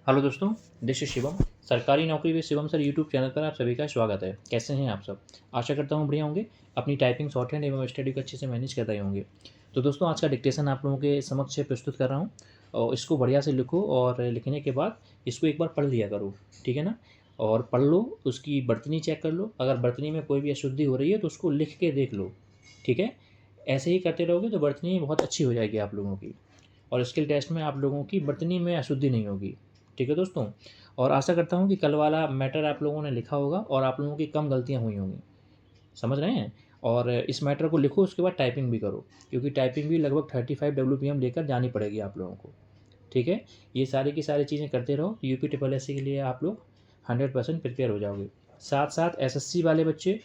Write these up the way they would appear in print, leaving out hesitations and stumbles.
Hello दोस्तों, this is Shivam. सरकारी नौकरी with Shivam sir YouTube channel पर आप सभी का स्वागत है। कैसे हैं आप सब? आशा करता हूँ बढ़िया होंगे। अपनी टाइपिंग, शॉर्टहैंड एवं स्टडी को अच्छे से मैनेज कर रहे होंगे। तो दोस्तों, आज का डिक्टेशन आप लोगों के समक्ष प्रस्तुत कर रहा हूँ और इसको बढ़िया से लिखो और लिखने के बाद इसको एक बार पढ़ लिया करो, ठीक है ना। और पढ़ लो, उसकी बर्तनी चेक कर लो। अगर बर्तनी में कोई भी अशुद्धि हो रही है तो उसको लिख के देख लो, ठीक है। ऐसे ही करते रहोगे तो बर्तनी बहुत अच्छी हो जाएगी आप लोगों की, और स्किल टेस्ट में आप लोगों की बर्तनी में अशुद्धि नहीं होगी, ठीक है दोस्तों। और आशा करता हूँ कि कल वाला मैटर आप लोगों ने लिखा होगा और आप लोगों की कम गलतियाँ हुई होंगी, समझ रहे हैं। और इस मैटर को लिखो, उसके बाद टाइपिंग भी करो, क्योंकि टाइपिंग भी लगभग 35 WPM लेकर जानी पड़ेगी आप लोगों को, ठीक है। ये सारी की सारी चीज़ें करते रहो, यूपी ट्रिपल एस सी के लिए आप लोग 100% प्रिपेयर हो जाओगे। साथ साथ एसएससी वाले बच्चे,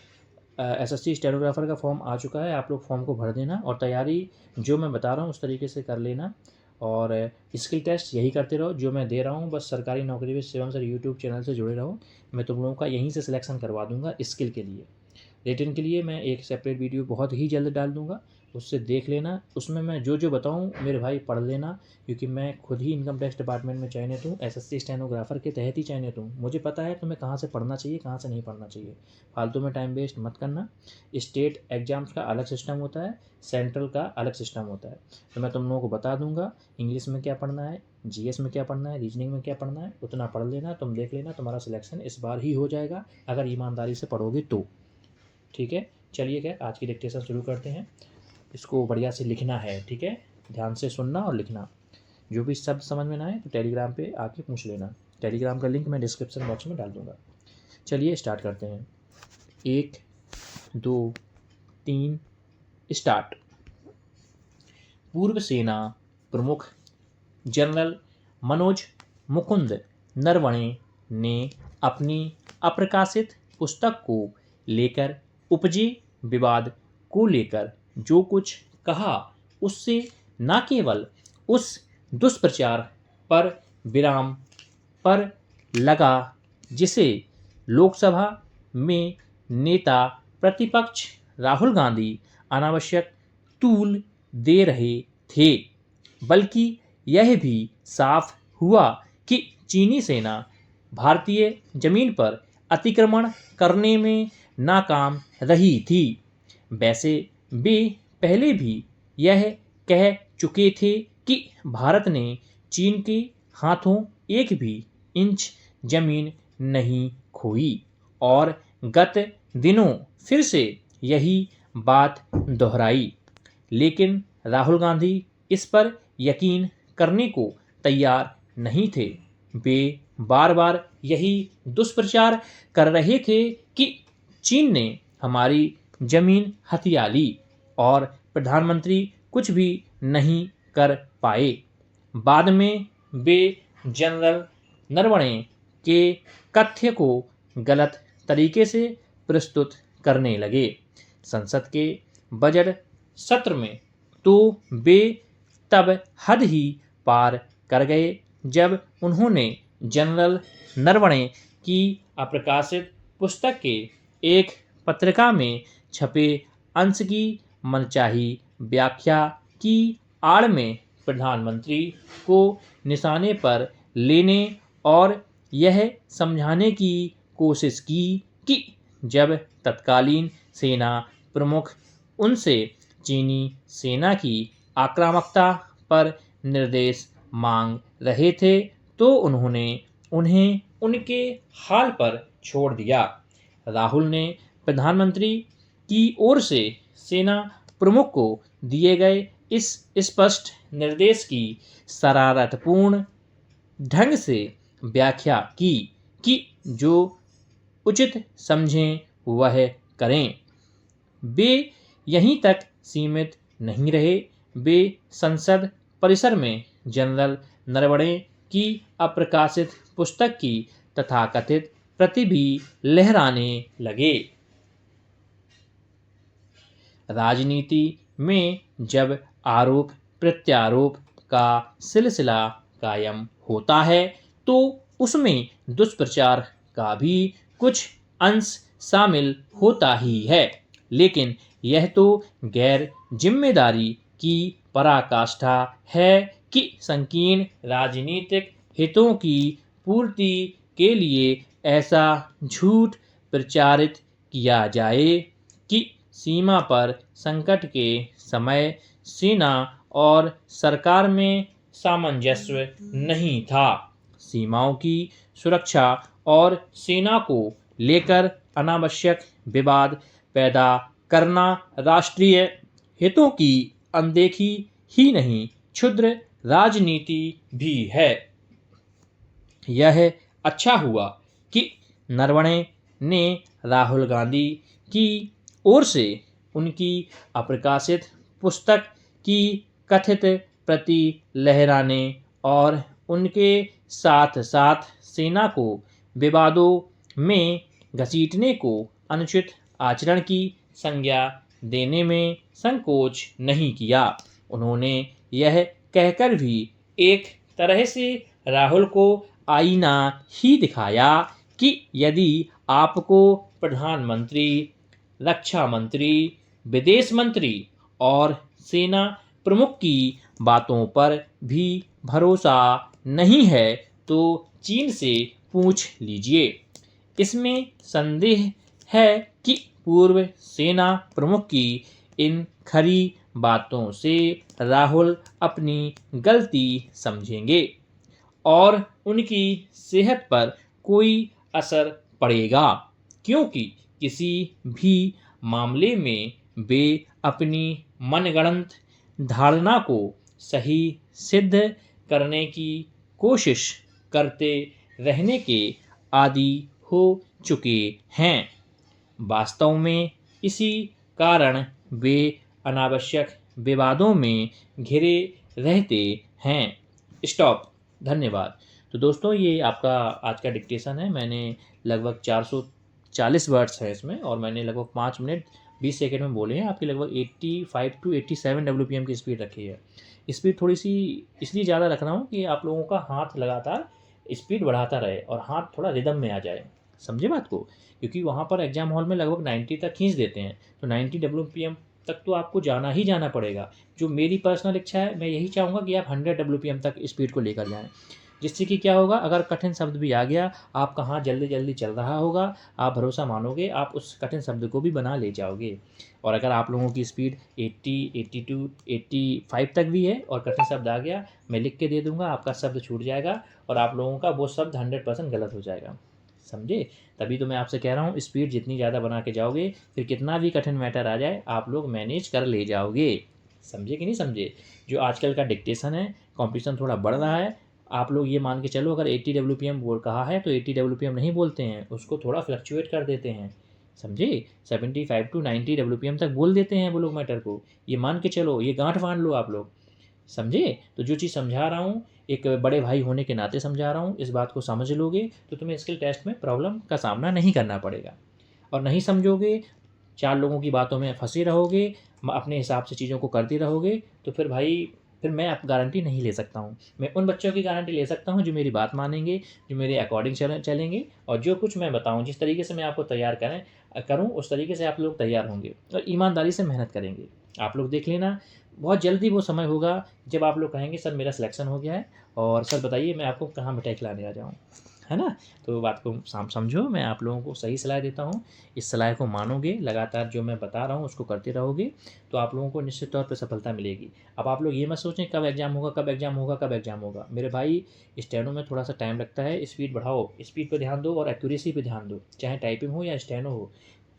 एसएससी स्टेनोग्राफर का फॉर्म आ चुका है, आप लोग फॉर्म को भर देना और तैयारी जो मैं बता रहा हूँ उस तरीके से कर लेना। और स्किल टेस्ट यही करते रहो जो मैं दे रहा हूँ, बस सरकारी नौकरी with Shivam sir YouTube channel से जुड़े रहो। मैं तुम लोगों का यहीं से सिलेक्शन करवा दूंगा स्किल के लिए। रिटन के लिए मैं एक सेपरेट वीडियो बहुत ही जल्द डाल दूंगा, उससे देख लेना। उसमें मैं जो जो बताऊं मेरे भाई पढ़ लेना, क्योंकि मैं खुद ही इनकम टैक्स डिपार्टमेंट में चयनित हूँ, एसएससी स्टेनोग्राफर के तहत ही चयनित हूँ। मुझे पता है तुम्हें कहाँ से पढ़ना चाहिए, कहाँ से नहीं पढ़ना चाहिए। फालतू में टाइम वेस्ट मत करना। स्टेट एग्जाम्स का अलग सिस्टम होता है, सेंट्रल का अलग सिस्टम होता है। तो मैं तुम लोगों को बता दूंगा इंग्लिश में क्या पढ़ना है, जीएस में क्या पढ़ना है, रीजनिंग में क्या पढ़ना है, उतना पढ़ लेना। तुम देख लेना, तुम्हारा सिलेक्शन इस बार ही हो जाएगा अगर ईमानदारी से पढ़ोगे तो, ठीक है। चलिए क्या आज की डिक्टेशन शुरू करते हैं। इसको बढ़िया से लिखना है, ठीक है। ध्यान से सुनना और लिखना। जो भी शब्द समझ में ना आए तो टेलीग्राम पे आके पूछ लेना। टेलीग्राम का लिंक मैं डिस्क्रिप्शन बॉक्स में डाल दूंगा। चलिए स्टार्ट करते हैं। 1 2 3 स्टार्ट। पूर्व सेना प्रमुख जनरल मनोज मुकुंद नरवणे ने अपनी अप्रकाशित पुस्तक को लेकर उपजे विवाद को लेकर जो कुछ कहा, उससे न केवल उस दुष्प्रचार पर विराम पर लगा जिसे लोकसभा में नेता प्रतिपक्ष राहुल गांधी अनावश्यक तूल दे रहे थे, बल्कि यह भी साफ हुआ कि चीनी सेना भारतीय जमीन पर अतिक्रमण करने में नाकाम रही थी। वैसे वे पहले भी यह कह चुके थे कि भारत ने चीन के हाथों एक भी इंच जमीन नहीं खोई, और गत दिनों फिर से यही बात दोहराई। लेकिन राहुल गांधी इस पर यकीन करने को तैयार नहीं थे। वे बार बार यही दुष्प्रचार कर रहे थे कि चीन ने हमारी जमीन हथिया ली और प्रधानमंत्री कुछ भी नहीं कर पाए। बाद में वे जनरल नरवणे के कथ्य को गलत तरीके से प्रस्तुत करने लगे। संसद के बजट सत्र में तो वे तब हद ही पार कर गए जब उन्होंने जनरल नरवणे की अप्रकाशित पुस्तक के एक पत्रिका में छपे अंश की मनचाही व्याख्या की आड़ में प्रधानमंत्री को निशाने पर लेने और यह समझाने की कोशिश की कि जब तत्कालीन सेना प्रमुख उनसे चीनी सेना की आक्रामकता पर निर्देश मांग रहे थे तो उन्होंने उन्हें उनके हाल पर छोड़ दिया। राहुल ने प्रधानमंत्री की ओर से सेना प्रमुख को दिए गए इस स्पष्ट निर्देश की शरारतपूर्ण ढंग से व्याख्या की कि जो उचित समझें वह करें। वे यहीं तक सीमित नहीं रहे, वे संसद परिसर में जनरल नरवणे की अप्रकाशित पुस्तक की तथाकथित प्रति भी लहराने लगे। राजनीति में जब आरोप प्रत्यारोप का सिलसिला कायम होता है तो उसमें दुष्प्रचार का भी कुछ अंश शामिल होता ही है, लेकिन यह तो गैर जिम्मेदारी की पराकाष्ठा है कि संकीर्ण राजनीतिक हितों की पूर्ति के लिए ऐसा झूठ प्रचारित किया जाए कि सीमा पर संकट के समय सेना और सरकार में सामंजस्य नहीं था। सीमाओं की सुरक्षा और सेना को लेकर अनावश्यक विवाद पैदा करना राष्ट्रीय हितों की अनदेखी ही नहीं, क्षुद्र राजनीति भी है। यह अच्छा हुआ कि नरवणे ने राहुल गांधी की ओर से उनकी अप्रकाशित पुस्तक की कथित प्रति लहराने और उनके साथ साथ सेना को विवादों में घसीटने को अनुचित आचरण की संज्ञा देने में संकोच नहीं किया। उन्होंने यह कहकर भी एक तरह से राहुल को आईना ही दिखाया कि यदि आपको प्रधानमंत्री, रक्षा मंत्री, विदेश मंत्री और सेना प्रमुख की बातों पर भी भरोसा नहीं है तो चीन से पूछ लीजिए। इसमें संदेह है कि पूर्व सेना प्रमुख की इन खरी बातों से राहुल अपनी गलती समझेंगे और उनकी सेहत पर कोई असर पड़ेगा, क्योंकि किसी भी मामले में वे अपनी मनगढ़ंत धारणा को सही सिद्ध करने की कोशिश करते रहने के आदी हो चुके हैं। वास्तव में इसी कारण वे अनावश्यक विवादों में घिरे रहते हैं। स्टॉप। धन्यवाद। तो दोस्तों, ये आपका आज का डिक्टेशन है। मैंने लगभग 440 वर्ड्स है इसमें और मैंने लगभग 5 मिनट 20 सेकेंड में बोले हैं। आपकी लगभग 85 टू 87 WPM की स्पीड रखी है। स्पीड थोड़ी सी इसलिए ज़्यादा रख रहा हूँ कि आप लोगों का हाथ लगातार स्पीड बढ़ाता रहे और हाथ थोड़ा रिदम में आ जाए। समझे बात को? क्योंकि वहाँ पर एग्जाम हॉल में लगभग 90 तक खींच देते हैं, तो 90 WPM तक तो आपको जाना ही जाना पड़ेगा। जो मेरी पर्सनल इच्छा है, मैं यही चाहूँगा कि आप 100 WPM तक स्पीड को लेकर जाएँ, जिससे कि क्या होगा, अगर कठिन शब्द भी आ गया, आपका हाथ जल्दी जल्दी चल रहा होगा, आप भरोसा मानोगे, आप उस कठिन शब्द को भी बना ले जाओगे। और अगर आप लोगों की स्पीड 80, 82, 85 तक भी है और कठिन शब्द आ गया, मैं लिख के दे दूंगा, आपका शब्द छूट जाएगा और आप लोगों का वो शब्द 100% गलत हो जाएगा। समझे? तभी तो मैं आपसे कह रहा हूँ, स्पीड जितनी ज़्यादा बना के जाओगे, फिर कितना भी कठिन मैटर आ जाए, आप लोग मैनेज कर ले जाओगे। समझे कि नहीं समझे? जो आजकल का डिक्टेशन है, कॉम्पिटिशन थोड़ा बढ़ रहा है। आप लोग ये मान के चलो, अगर 80 WPM बोल कहा है तो 80 WPM नहीं बोलते हैं, उसको थोड़ा फ्लक्चुएट कर देते हैं। समझे? 75 टू 90 WPM तक बोल देते हैं वो लोग मैटर को। ये मान के चलो, ये गांठ बांध लो आप लोग। समझे? तो जो चीज़ समझा रहा हूँ, एक बड़े भाई होने के नाते समझा रहा हूँ, इस बात को समझ लोगे तो तुम्हें स्किल टेस्ट में प्रॉब्लम का सामना नहीं करना पड़ेगा। और नहीं समझोगे, 4 लोगों की बातों में फंसे रहोगे, अपने हिसाब से चीज़ों को करते रहोगे, तो फिर भाई, फिर मैं आप गारंटी नहीं ले सकता हूँ। मैं उन बच्चों की गारंटी ले सकता हूँ जो मेरी बात मानेंगे, जो मेरे अकॉर्डिंग चलेंगे और जो कुछ मैं बताऊँ, जिस तरीके से मैं आपको तैयार करूँ, उस तरीके से आप लोग तैयार होंगे और ईमानदारी से मेहनत करेंगे। आप लोग देख लेना, बहुत जल्दी वो समय होगा जब आप लोग कहेंगे सर मेरा सिलेक्शन हो गया है और सर बताइए मैं आपको कहाँ मिठाई खिलाने आ जाऊँ, है ना? तो बात को समझो, मैं आप लोगों को सही सलाह देता हूँ। इस सलाह को मानोगे, लगातार जो मैं बता रहा हूँ उसको करते रहोगे, तो आप लोगों को निश्चित तौर पर सफलता मिलेगी। अब आप लोग ये मत सोचें कब एग्ज़ाम होगा, कब एग्ज़ाम होगा, कब एग्ज़ाम होगा। मेरे भाई, स्टेनो में थोड़ा सा टाइम लगता है, स्पीड बढ़ाओ, स्पीड पर ध्यान दो और एक्यूरेसी पे ध्यान दो, चाहे टाइपिंग हो या स्टेनो हो।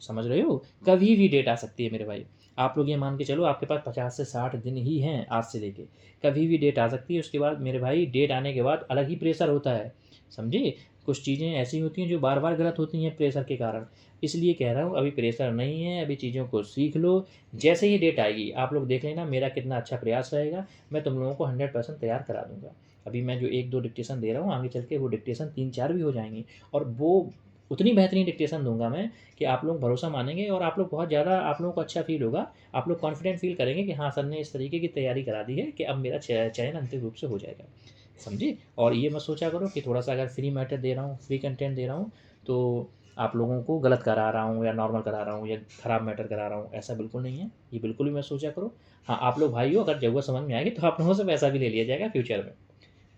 समझ रहे हो? कभी भी डेट आ सकती है मेरे भाई। आप लोग ये मान के चलो, आपके पास 50 से 60 दिन ही हैं आज से लेके, कभी भी डेट आ सकती है। उसके बाद मेरे भाई, डेट आने के बाद अलग ही प्रेशर होता है। समझे? कुछ चीज़ें ऐसी होती हैं जो बार बार गलत होती हैं प्रेशर के कारण। इसलिए कह रहा हूँ, अभी प्रेशर नहीं है, अभी चीज़ों को सीख लो। जैसे ही डेट आएगी आप लोग देख लेना मेरा कितना अच्छा प्रयास रहेगा, मैं तुम लोगों को 100% तैयार करा दूंगा। अभी मैं जो 1-2 डिक्टेशन दे रहा हूँ, आगे चल के वो डिक्टेशन 3-4 भी हो जाएंगी और वो उतनी बेहतरीन डिक्टेशन दूंगा मैं कि आप लोग भरोसा मानेंगे और आप लोग बहुत ज़्यादा, आप लोगों को अच्छा फील होगा। आप लोग कॉन्फिडेंट फील करेंगे कि हाँ, सर ने इस तरीके की तैयारी करा दी है कि अब मेरा चयन अंतिम रूप से हो जाएगा। समझे? और ये मत सोचा करो कि थोड़ा सा अगर फ्री मैटर दे रहा हूँ, फ्री कंटेंट दे रहा हूँ, तो आप लोगों को गलत करा रहा हूँ या नॉर्मल करा रहा हूँ या ख़राब मैटर करा रहा हूँ, ऐसा बिल्कुल नहीं है। ये बिल्कुल भी मत सोचा करो। हाँ, आप लोग भाई हो, अगर ज़रूरत समझ में आएगी तो आप लोगों से पैसा भी ले लिया जाएगा फ्यूचर में।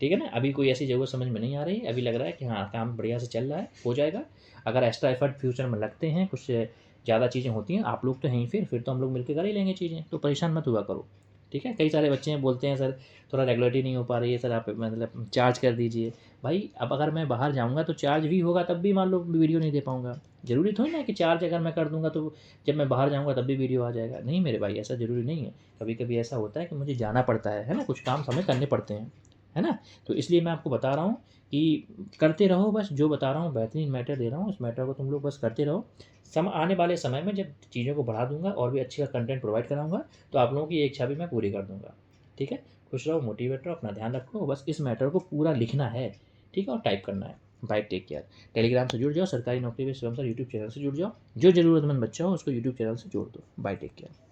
ठीक है ना। अभी कोई ऐसी ज़रूरत समझ में नहीं आ रही, अभी लग रहा है कि हाँ काम बढ़िया से चल रहा है, हो जाएगा। अगर एक्स्ट्रा एफर्ट फ्यूचर में लगते हैं, कुछ ज़्यादा चीज़ें होती हैं, आप लोग तो हैं ही, फिर तो हम लोग मिलकर कर ही लेंगे चीज़ें, तो परेशान मत हुआ करो। ठीक है। कई सारे बच्चे हैं बोलते हैं सर थोड़ा रेगुलरिटी नहीं हो पा रही है सर, आप मतलब चार्ज कर दीजिए। भाई अब अगर मैं बाहर जाऊँगा तो चार्ज भी होगा, तब भी मान लो वीडियो नहीं दे पाऊँगा। ज़रूरी थोड़ी ना कि चार्ज अगर मैं कर दूँगा तो जब मैं बाहर जाऊँगा तब भी वीडियो आ जाएगा। नहीं मेरे भाई, ऐसा ज़रूरी नहीं है। कभी कभी ऐसा होता है कि मुझे जाना पड़ता है ना, कुछ काम हमें करने पड़ते हैं, है ना। तो इसलिए मैं आपको बता रहा हूँ कि करते रहो बस, जो बता रहा हूँ बेहतरीन मैटर दे रहा हूँ, उस मैटर को तुम लोग बस करते रहो। आने वाले समय में जब चीज़ों को बढ़ा दूंगा और भी अच्छी कंटेंट प्रोवाइड कराऊंगा, तो आप लोगों की ये इच्छा भी मैं पूरी कर दूंगा। ठीक है। खुश रहो, मोटिवेट रहो, अपना ध्यान रखो, बस इस मैटर को पूरा लिखना है। ठीक है, और टाइप करना है। Bye, take care. टेलीग्राम से जुड़ जाओ, सरकारी नौकरी पे शिवम सर यूट्यूब चैनल से जुड़ जाओ, जो ज़रूरतमंद बच्चा हो उसको यूट्यूब चैनल से जोड़ दो। Bye, take care.